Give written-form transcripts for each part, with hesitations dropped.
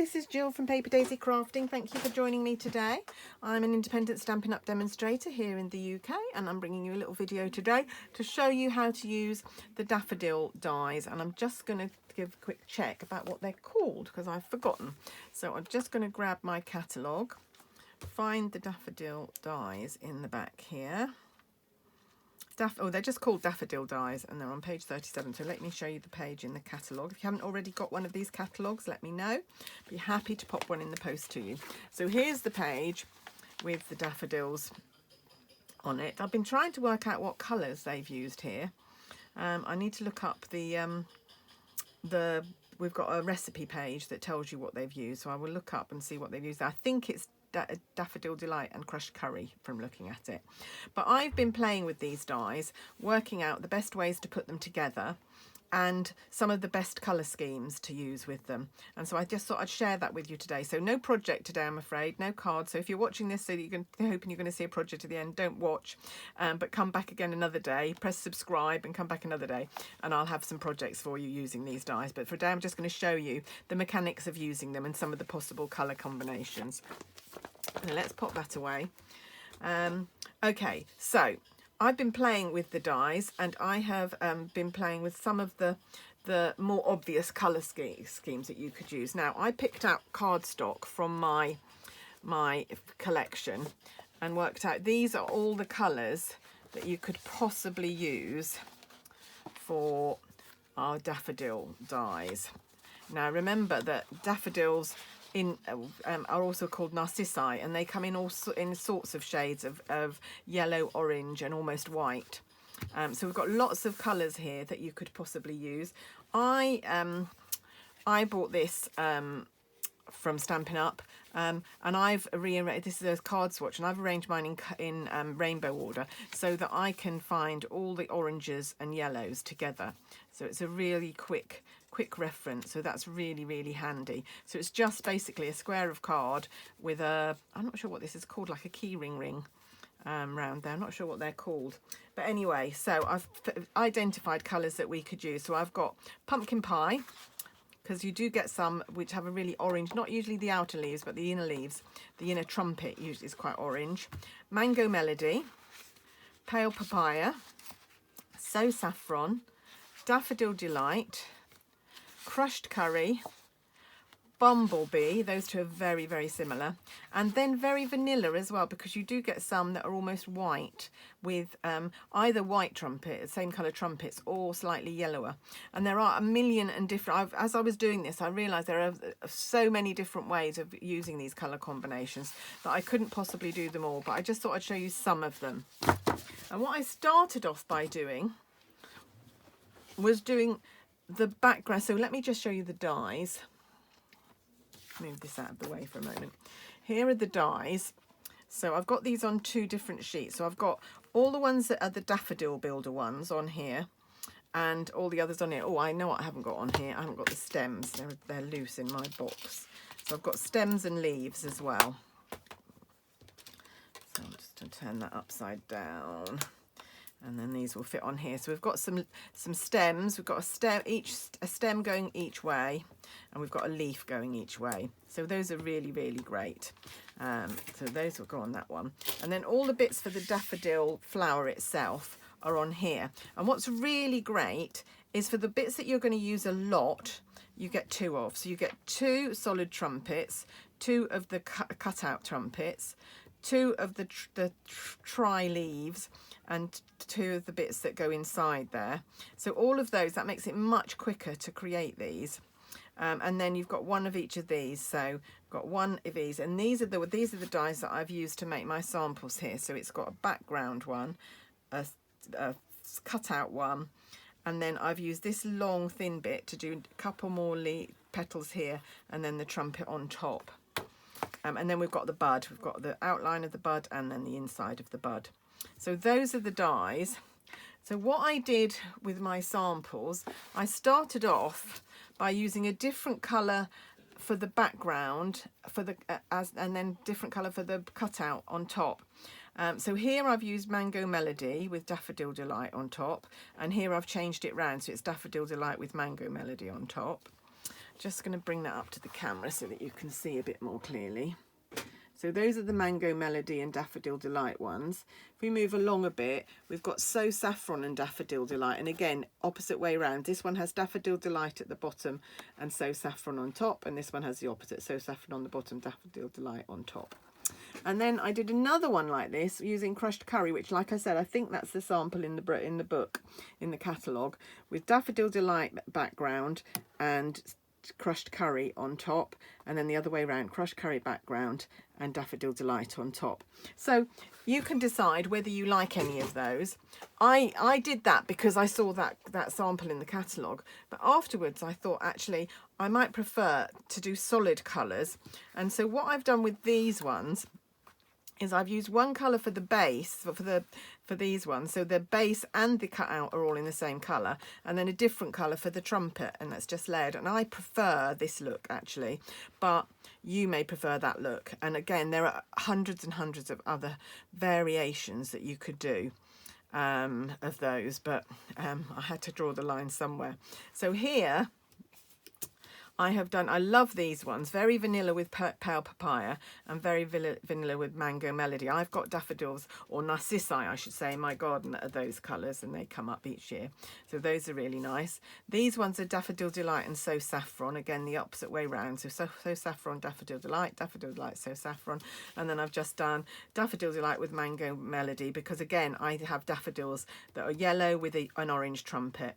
this is Jill from Paper Daisy Crafting. Thank you for joining me today. I'm an independent Stampin' Up! Demonstrator here in the UK, and I'm bringing you a little video today to show you how to use the Daffodil dies. And I'm just going to give a quick check about what they're called because I've forgotten. So I'm just going to grab my catalogue, find the Daffodil dies in the back here. They're just called Daffodil Dies, and they're on page 37. So let me show you the page in the catalogue. If you haven't already got one of these catalogues, let me know. Be happy to pop one in the post to you. So here's the page with the daffodils on it. I've been trying to work out what colours they've used here. I need to look up we've got a recipe page that tells you what they've used. So I will look up and see what they've used. I think it's Daffodil Delight and crushed curry from looking at it. But I've been playing with these dies, working out the best ways to put them together and some of the best colour schemes to use with them. And so I just thought I'd share that with you today. So no project today, I'm afraid, no card. So if you're watching this so that you're hoping you're going to see a project at the end, don't watch, but come back again another day, press subscribe and come back another day, and I'll have some projects for you using these dies. But for today, I'm just going to show you the mechanics of using them and some of the possible colour combinations. Now let's pop that away. Okay, so I've been playing with the dies, and I have been playing with some of the more obvious colour schemes that you could use. Now I picked out cardstock from my collection and worked out these are all the colours that you could possibly use for our daffodil dies. Now remember that daffodils are also called narcissi, and they come in all sorts of shades of yellow, orange and almost white. So we've got lots of colours here that you could possibly use. I bought this from Stampin' Up, and I've rearranged, this is a card swatch, and I've arranged mine in rainbow order so that I can find all the oranges and yellows together. So it's a really quick reference, so that's really handy. So it's just basically a square of card with I'm not sure what this is called, like a key ring round there. I'm not sure what they're called, but anyway, so I've identified colours that we could use. So I've got pumpkin pie, because you do get some which have a really orange, not usually the outer leaves but the inner leaves. The inner trumpet usually is quite orange. Mango Melody, pale papaya, so saffron, Daffodil Delight, crushed curry, bumblebee. Those two are very similar, and then very vanilla as well, because you do get some that are almost white with either white trumpet, same colour trumpets, or slightly yellower. And there are a million and different, as I was doing this, I realised there are so many different ways of using these colour combinations that I couldn't possibly do them all, but I just thought I'd show you some of them. And what I started off by doing was doing the background. So let me just show you the dies. Move this out of the way for a moment. Here are the dies. So I've got these on two different sheets. So I've got all the ones that are the Daffodil Builder ones on here, and all the others on here. Oh, I know what I haven't got on here. I haven't got the stems. They're loose in my box. So I've got stems and leaves as well. So I'm just going to turn that upside down, and then these will fit on here. So we've got some stems. We've got a stem going each way, and we've got a leaf going each way. So those are really great. So those will go on that one. And then all the bits for the daffodil flower itself are on here. And what's really great is for the bits that you're going to use a lot, you get two of. So you get two solid trumpets, two of the cut-out trumpets, two of the tri leaves, and two of the bits that go inside there. So all of those, that makes it much quicker to create these. And then you've got one of each of these. So I've got one of these, and these are the dies that I've used to make my samples here. So it's got a background one, a cutout one, and then I've used this long thin bit to do a couple more petals here, and then the trumpet on top. And then we've got the bud. We've got the outline of the bud and then the inside of the bud. So those are the dies. So what I did with my samples, I started off by using a different colour for the background and then different colour for the cutout on top. So here I've used Mango Melody with Daffodil Delight on top, and here I've changed it round, so it's Daffodil Delight with Mango Melody on top. Just going to bring that up to the camera so that you can see a bit more clearly. So those are the Mango Melody and Daffodil Delight ones. If we move along a bit, we've got So Saffron and Daffodil Delight. And again, opposite way round. This one has Daffodil Delight at the bottom and So Saffron on top. And this one has the opposite, So Saffron on the bottom, Daffodil Delight on top. And then I did another one like this using crushed curry, which, like I said, I think that's the sample in the book, in the catalogue, with Daffodil Delight background and crushed curry on top, and then the other way around, crushed curry background and Daffodil Delight on top. So you can decide whether you like any of those. I did that because I saw that sample in the catalogue, but afterwards I thought actually I might prefer to do solid colours. And so what I've done with these ones is I've used one colour for the base, for these ones, so the base and the cutout are all in the same colour, and then a different colour for the trumpet, and that's just layered. And I prefer this look actually, but you may prefer that look. And again, there are hundreds and hundreds of other variations that you could do of those, but I had to draw the line somewhere. So here I love these ones, very vanilla with pale papaya and very vanilla with Mango Melody. I've got daffodils, or narcissi I should say, in my garden that are those colours, and they come up each year. So those are really nice. These ones are Daffodil Delight and So Saffron, again the opposite way round. So Saffron, Daffodil Delight, So Saffron. And then I've just done Daffodil Delight with Mango Melody, because again I have daffodils that are yellow with an orange trumpet.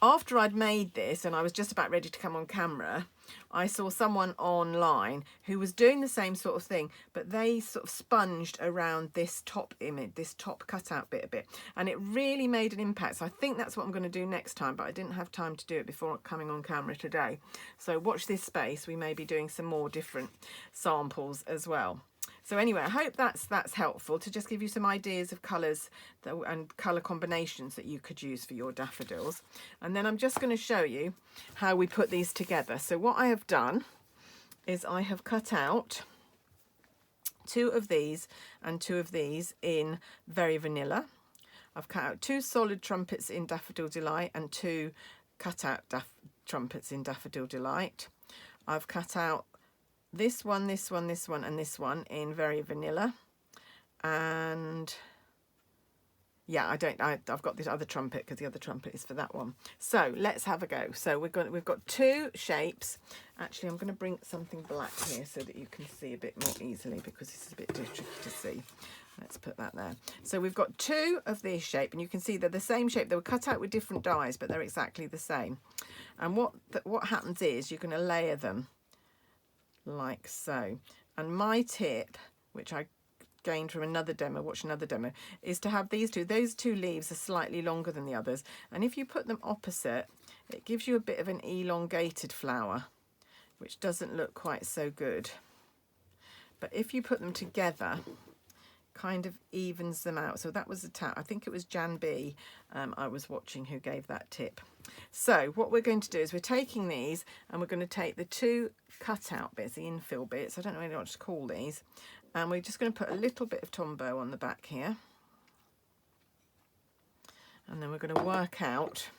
After I'd made this and I was just about ready to come on camera, I saw someone online who was doing the same sort of thing, but they sort of sponged around this top image, this top cutout bit a bit, and it really made an impact. So I think that's what I'm going to do next time, but I didn't have time to do it before coming on camera today. So watch this space, we may be doing some more different samples as well. So anyway, I hope that's helpful to just give you some ideas of colours and colour combinations that you could use for your daffodils. And then I'm just going to show you how we put these together. So what I have done is I have cut out 2 of these and 2 of these in Very Vanilla. I've cut out 2 solid trumpets in Daffodil Delight and 2 cut out trumpets in Daffodil Delight. I've cut out this one, this one, this one, and this one in Very Vanilla. And yeah, I've got this other trumpet because the other trumpet is for that one. So let's have a go. So we've got 2 shapes. Actually, I'm going to bring something black here so that you can see a bit more easily, because this is a bit tricky to see. Let's put that there. So we've got 2 of this shape, and you can see they're the same shape. They were cut out with different dies, but they're exactly the same. And what happens is you're going to layer them like so. And my tip, which I gained from another demo, watch another demo, is to have those 2 leaves are slightly longer than the others, and if you put them opposite, it gives you a bit of an elongated flower, which doesn't look quite so good. But if you put them together, kind of evens them out. So that was I think it was Jan B I was watching who gave that tip. So what we're going to do is we're taking these and we're going to take the 2 cutout bits, the infill bits, I don't know really what to call these, and we're just going to put a little bit of Tombow on the back here, and then we're going to work out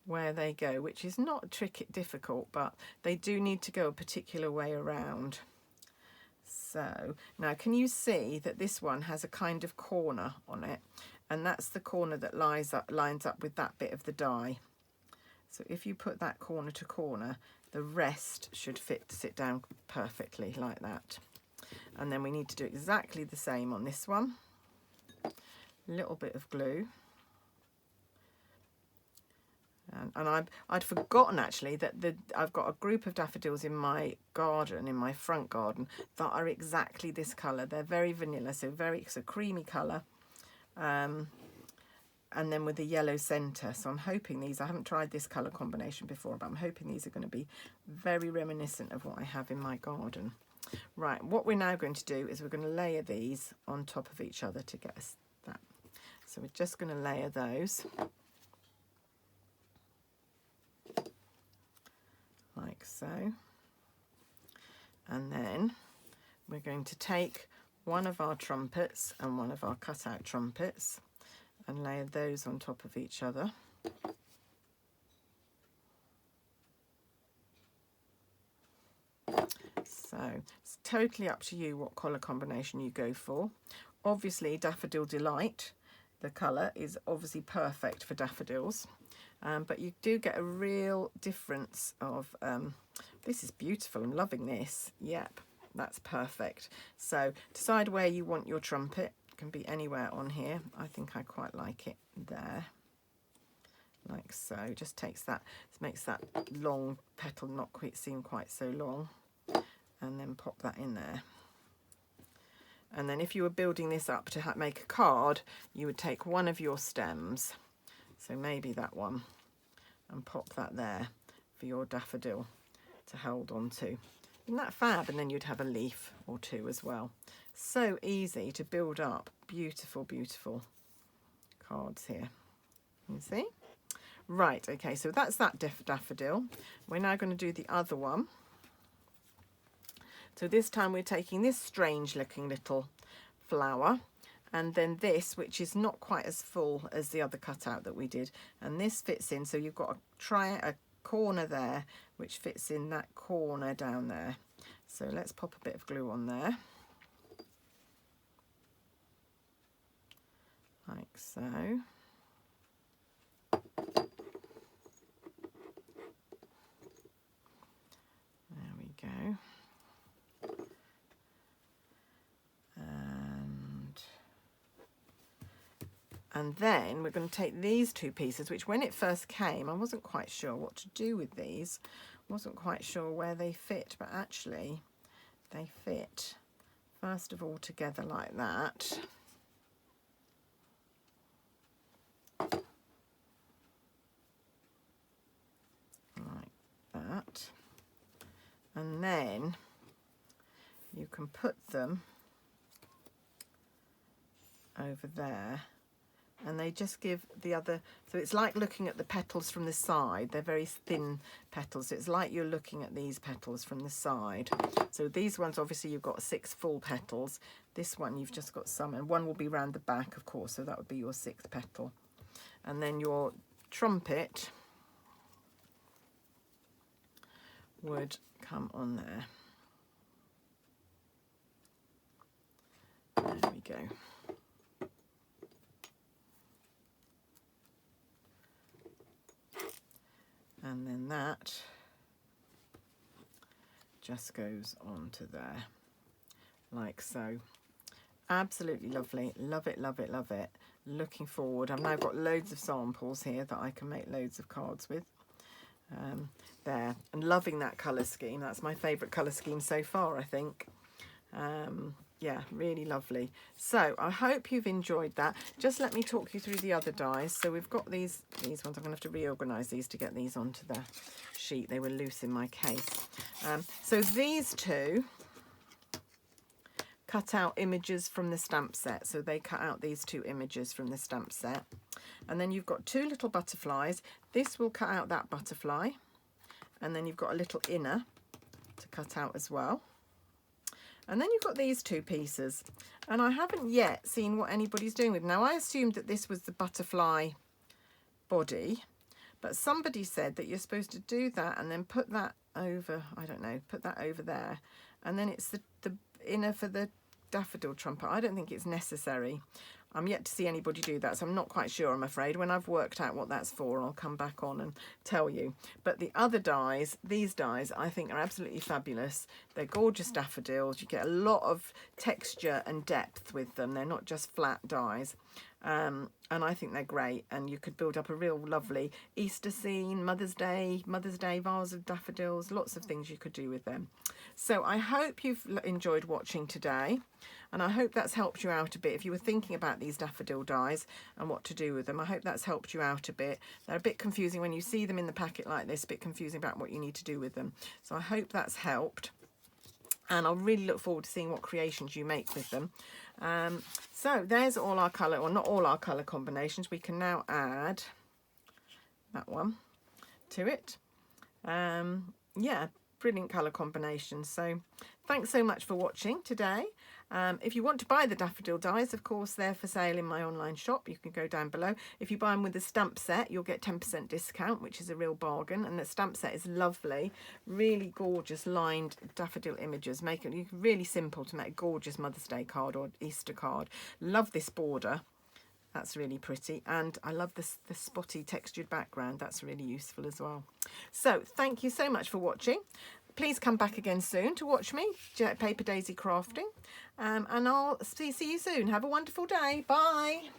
where they go, which is not difficult, but they do need to go a particular way around. So now can you see that this one has a kind of corner on it, and that's the corner that lines up with that bit of the die. So if you put that corner to corner, the rest should sit down perfectly like that. And then we need to do exactly the same on this one. A little bit of glue. And I'd forgotten actually that I've got a group of daffodils in my garden, in my front garden, that are exactly this colour. They're very vanilla, so creamy colour, and then with a yellow centre. So I'm hoping these, I haven't tried this colour combination before, but I'm hoping these are going to be very reminiscent of what I have in my garden. Right, what we're now going to do is we're going to layer these on top of each other to get us that. So we're just going to layer those like so, and then we're going to take one of our trumpets and one of our cutout trumpets and layer those on top of each other. So it's totally up to you what colour combination you go for. Obviously Daffodil Delight, the colour, is obviously perfect for daffodils, but you do get a real difference of, this is beautiful, I'm loving this. Yep, that's perfect. So decide where you want your trumpet. It can be anywhere on here. I think I quite like it there, like so. Just takes that, makes that long petal not quite seem quite so long, and then pop that in there. And then if you were building this up to make a card, you would take one of your stems, so maybe that one, and pop that there for your daffodil to hold on to. Isn't that fab? And then you'd have a leaf or two as well. So easy to build up beautiful, beautiful cards here. You see? Right, okay, so that's that daffodil. We're now going to do the other one. So this time we're taking this strange looking little flower, and then this, which is not quite as full as the other cutout that we did, and this fits in. So you've got a corner there which fits in that corner down there. So let's pop a bit of glue on there, like so. There we go. And then we're going to take these two pieces, which when it first came, I wasn't quite sure what to do with these. Wasn't quite sure where they fit, but actually they fit, first of all, together like that. Like that. And then you can put them over there, and they just give the other, so it's like looking at the petals from the side. They're very thin petals, so it's like you're looking at these petals from the side. So these ones, obviously you've got 6 full petals. This one you've just got some, and one will be round the back, of course, so that would be your 6th petal. And then your trumpet would come on there. There we go. And then that just goes onto there, like so. Absolutely lovely. Love it, love it, love it. Looking forward. I've now got loads of samples here that I can make loads of cards with. There. And loving that colour scheme. That's my favourite colour scheme so far, I think. Yeah, really lovely. So I hope you've enjoyed that. Just let me talk you through the other dies. So we've got these ones. I'm going to have to reorganise these to get these onto the sheet. They were loose in my case. So these two cut out images from the stamp set. So they cut out these 2 images from the stamp set. And then you've got 2 little butterflies. This will cut out that butterfly. And then you've got a little inner to cut out as well. And then you've got these 2 pieces, and I haven't yet seen what anybody's doing with them. Now, I assumed that this was the butterfly body, but somebody said that you're supposed to do that and then put that over, I don't know, put that over there, and then it's the inner for the daffodil trumpet. I don't think it's necessary. I'm yet to see anybody do that, so I'm not quite sure, I'm afraid. When I've worked out what that's for, I'll come back on and tell you. But the other dies, these dies, I think are absolutely fabulous. They're gorgeous daffodils. You get a lot of texture and depth with them. They're not just flat dies. And I think they're great, and you could build up a real lovely Easter scene, Mother's Day vase of daffodils, lots of things you could do with them. So I hope you've enjoyed watching today, and I hope that's helped you out a bit. If you were thinking about these daffodil dies and what to do with them, I hope that's helped you out a bit. They're a bit confusing when you see them in the packet like this, a bit confusing about what you need to do with them. So I hope that's helped, and I'll really look forward to seeing what creations you make with them. So there's all our colour, or not all our colour combinations. We can now add that one to it. Yeah, brilliant colour combinations. So thanks so much for watching today. If you want to buy the daffodil dies, of course, they're for sale in my online shop. You can go down below. If you buy them with the stamp set, you'll get 10% discount, which is a real bargain. And the stamp set is lovely, really gorgeous lined daffodil images. Make it really simple to make a gorgeous Mother's Day card or Easter card. Love this border. That's really pretty, and I love this the spotty textured background. That's really useful as well. So thank you so much for watching. Please come back again soon to watch me Paper Daisy crafting, and I'll see you soon. Have a wonderful day. Bye.